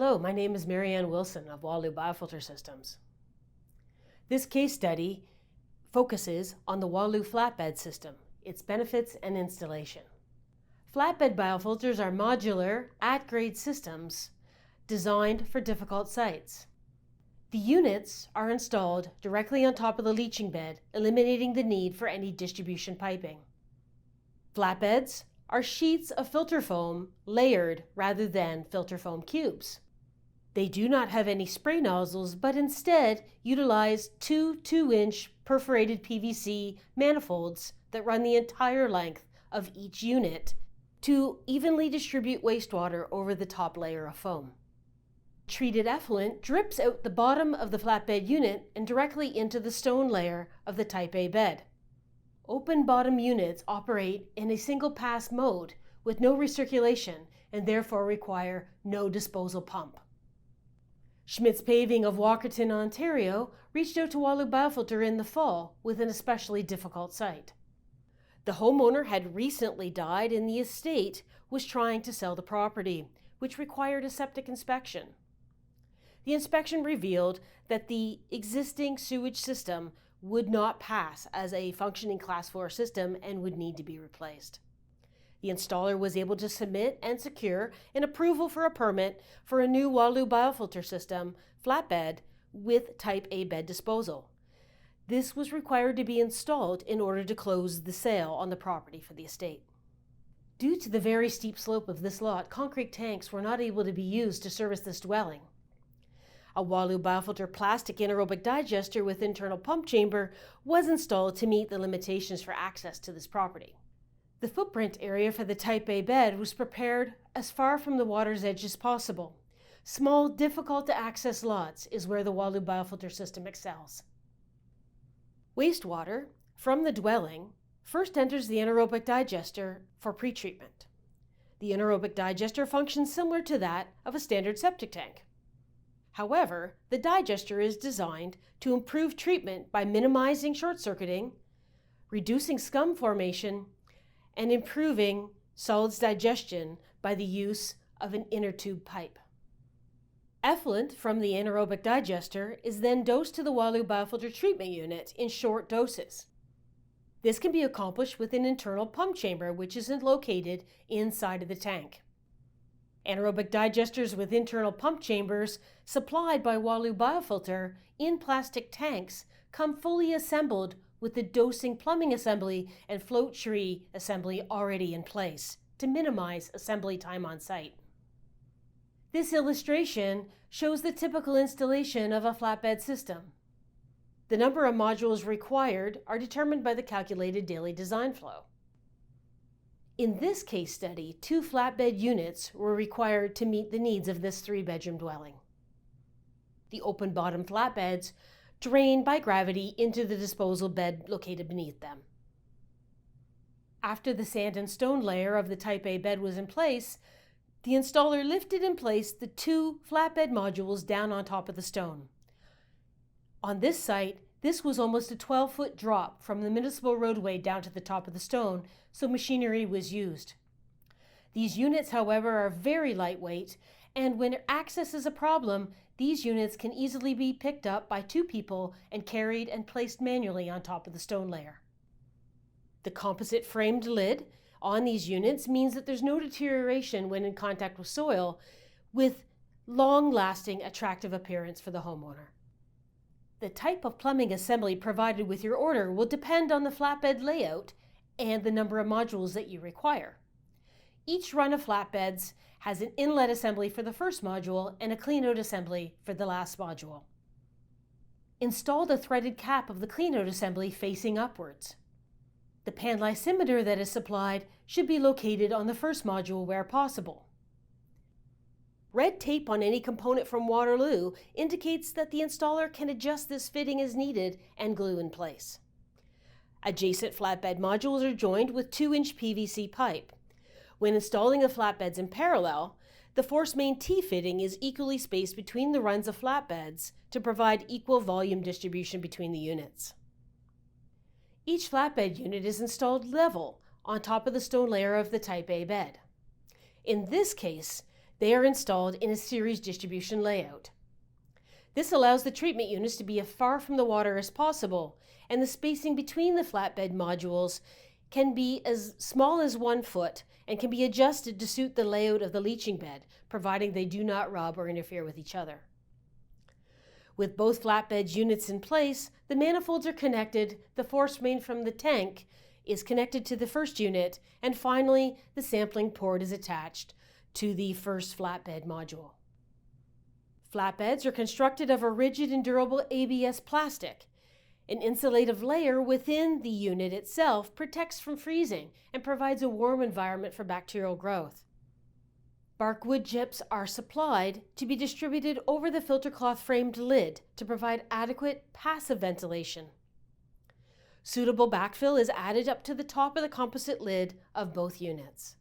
Hello, my name is Marianne Wilson of Waterloo Biofilter Systems. This case study focuses on the Waterloo flatbed system, its benefits and installation. Flatbed biofilters are modular, at-grade systems designed for difficult sites. The units are installed directly on top of the leaching bed, eliminating the need for any distribution piping. Flatbeds are sheets of filter foam layered rather than filter foam cubes. They do not have any spray nozzles, but instead utilize two 2-inch perforated PVC manifolds that run the entire length of each unit to evenly distribute wastewater over the top layer of foam. Treated effluent drips out the bottom of the flatbed unit and directly into the stone layer of the Type A bed. Open bottom units operate in a single pass mode with no recirculation and therefore require no disposal pump. Schmidt's Paving of Walkerton, Ontario reached out to Waterloo Biofilter in the fall with an especially difficult site. The homeowner had recently died and the estate was trying to sell the property, which required a septic inspection. The inspection revealed that the existing sewage system would not pass as a functioning Class 4 system and would need to be replaced. The installer was able to submit and secure an approval for a permit for a new Waterloo biofilter system flatbed with Type A bed disposal. This was required to be installed in order to close the sale on the property for the estate. Due to the very steep slope of this lot, concrete tanks were not able to be used to service this dwelling. A Waterloo biofilter plastic anaerobic digester with internal pump chamber was installed to meet the limitations for access to this property. The footprint area for the Type A bed was prepared as far from the water's edge as possible. Small, difficult to access lots is where the Waterloo biofilter system excels. Wastewater from the dwelling first enters the anaerobic digester for pretreatment. The anaerobic digester functions similar to that of a standard septic tank. However, the digester is designed to improve treatment by minimizing short-circuiting, reducing scum formation, and improving solids digestion by the use of an inner tube pipe. Effluent from the anaerobic digester is then dosed to the Waterloo biofilter treatment unit in short doses. This can be accomplished with an internal pump chamber, which is located inside of the tank. Anaerobic digesters with internal pump chambers supplied by Waterloo biofilter in plastic tanks come fully assembled with the dosing plumbing assembly and float tree assembly already in place to minimize assembly time on site. This illustration shows the typical installation of a flatbed system. The number of modules required are determined by the calculated daily design flow. In this case study, 2 flatbed units were required to meet the needs of this 3-bedroom dwelling. The open bottom flatbeds drain by gravity into the disposal bed located beneath them. After the sand and stone layer of the Type A bed was in place, the installer lifted and placed the 2 flatbed modules down on top of the stone. On this site, this was almost a 12-foot drop from the municipal roadway down to the top of the stone, so machinery was used. These units, however, are very lightweight, and when access is a problem, these units can easily be picked up by 2 people and carried and placed manually on top of the stone layer. The composite framed lid on these units means that there's no deterioration when in contact with soil, with long-lasting, attractive appearance for the homeowner. The type of plumbing assembly provided with your order will depend on the flatbed layout and the number of modules that you require. Each run of flatbeds has an inlet assembly for the first module and a cleanout assembly for the last module. Install the threaded cap of the cleanout assembly facing upwards. The pan lysimeter that is supplied should be located on the first module where possible. Red tape on any component from Waterloo indicates that the installer can adjust this fitting as needed and glue in place. Adjacent flatbed modules are joined with 2-inch PVC pipe. When installing the flatbeds in parallel, the force main T-fitting is equally spaced between the runs of flatbeds to provide equal volume distribution between the units. Each flatbed unit is installed level on top of the stone layer of the Type A bed. In this case, They are installed in a series distribution layout. This allows the treatment units to be as far from the water as possible, and the spacing between the flatbed modules can be as small as 1 foot and can be adjusted to suit the layout of the leaching bed, providing they do not rub or interfere with each other. With both flatbed units in place, the manifolds are connected, the force main from the tank is connected to the first unit, and finally the sampling port is attached to the first flatbed module. Flatbeds are constructed of a rigid and durable ABS plastic. An insulative layer within the unit itself protects from freezing and provides a warm environment for bacterial growth. Bark wood chips are supplied to be distributed over the filter cloth framed lid to provide adequate passive ventilation. Suitable backfill is added up to the top of the composite lid of both units.